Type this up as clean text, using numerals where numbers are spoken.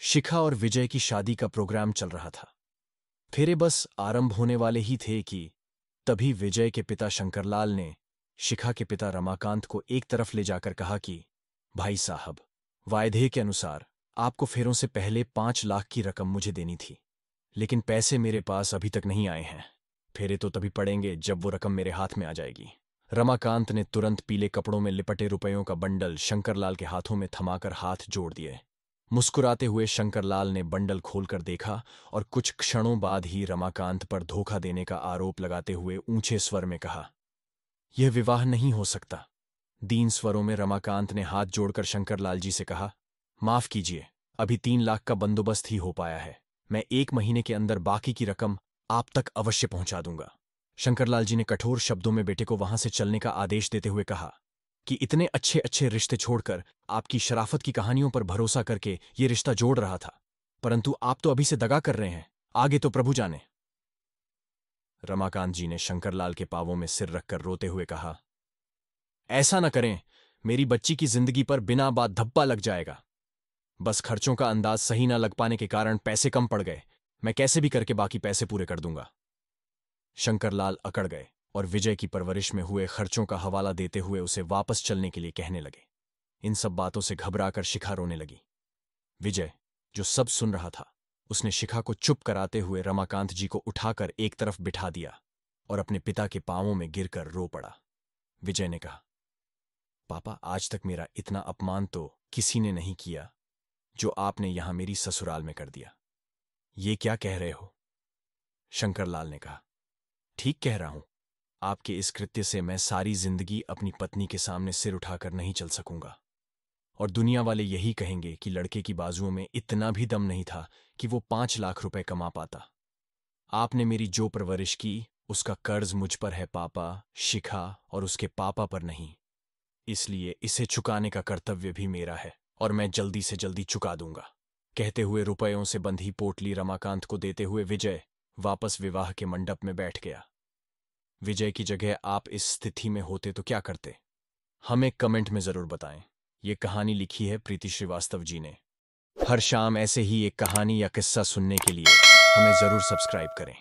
शिखा और विजय की शादी का प्रोग्राम चल रहा था। फेरे बस आरंभ होने वाले ही थे कि तभी विजय के पिता शंकरलाल ने शिखा के पिता रमाकांत को एक तरफ ले जाकर कहा कि भाई साहब, वायदे के अनुसार आपको फेरों से पहले 5 लाख की रकम मुझे देनी थी, लेकिन पैसे मेरे पास अभी तक नहीं आए हैं। फेरे तो तभी पड़ेंगे जब वो रकम मेरे हाथ में आ जाएगी। रमाकांत ने तुरंत पीले कपड़ों में लिपटे रुपयों का बंडल शंकरलाल के हाथों में थमाकर हाथ जोड़ दिए। मुस्कुराते हुए शंकरलाल ने बंडल खोलकर देखा और कुछ क्षणों बाद ही रमाकांत पर धोखा देने का आरोप लगाते हुए ऊंचे स्वर में कहा, यह विवाह नहीं हो सकता। दीन स्वरों में रमाकांत ने हाथ जोड़कर शंकरलाल जी से कहा, माफ कीजिए, अभी 3 लाख का बंदोबस्त ही हो पाया है। मैं 1 महीने के अंदर बाकी की रकम आप तक अवश्य पहुंचा दूंगा। शंकरलाल जी ने कठोर शब्दों में बेटे को वहां से चलने का आदेश देते हुए कहा कि इतने अच्छे अच्छे रिश्ते छोड़कर आपकी शराफत की कहानियों पर भरोसा करके ये रिश्ता जोड़ रहा था, परंतु आप तो अभी से दगा कर रहे हैं, आगे तो प्रभु जाने। रमाकांत जी ने शंकरलाल के पांवों में सिर रखकर रोते हुए कहा, ऐसा न करें, मेरी बच्ची की जिंदगी पर बिना बात धब्बा लग जाएगा। बस खर्चों का अंदाज सही न लग पाने के कारण पैसे कम पड़ गए। मैं कैसे भी करके बाकी पैसे पूरे कर दूंगा। शंकरलाल अकड़ गए और विजय की परवरिश में हुए खर्चों का हवाला देते हुए उसे वापस चलने के लिए कहने लगे। इन सब बातों से घबराकर शिखा रोने लगी। विजय, जो सब सुन रहा था, उसने शिखा को चुप कराते हुए रमाकांत जी को उठाकर एक तरफ बिठा दिया और अपने पिता के पांवों में गिरकर रो पड़ा। विजय ने कहा, पापा, आज तक मेरा इतना अपमान तो किसी ने नहीं किया जो आपने यहां मेरी ससुराल में कर दिया। ये क्या कह रहे हो? शंकरलाल ने कहा, ठीक कह रहा हूं। आपके इस कृत्य से मैं सारी जिंदगी अपनी पत्नी के सामने सिर उठाकर नहीं चल सकूंगा, और दुनिया वाले यही कहेंगे कि लड़के की बाजुओं में इतना भी दम नहीं था कि वो 5 लाख रुपए कमा पाता। आपने मेरी जो परवरिश की, उसका कर्ज मुझ पर है पापा, शिखा और उसके पापा पर नहीं। इसलिए इसे चुकाने का कर्तव्य भी मेरा है और मैं जल्दी से जल्दी चुका दूंगा। कहते हुए रुपयों से बंधी पोटली रमाकांत को देते हुए विजय वापस विवाह के मंडप में बैठ गया। विजय की जगह आप इस स्थिति में होते तो क्या करते? हमें कमेंट में जरूर बताएं। ये कहानी लिखी है प्रीति श्रीवास्तव जी ने। हर शाम ऐसे ही एक कहानी या किस्सा सुनने के लिए हमें जरूर सब्सक्राइब करें।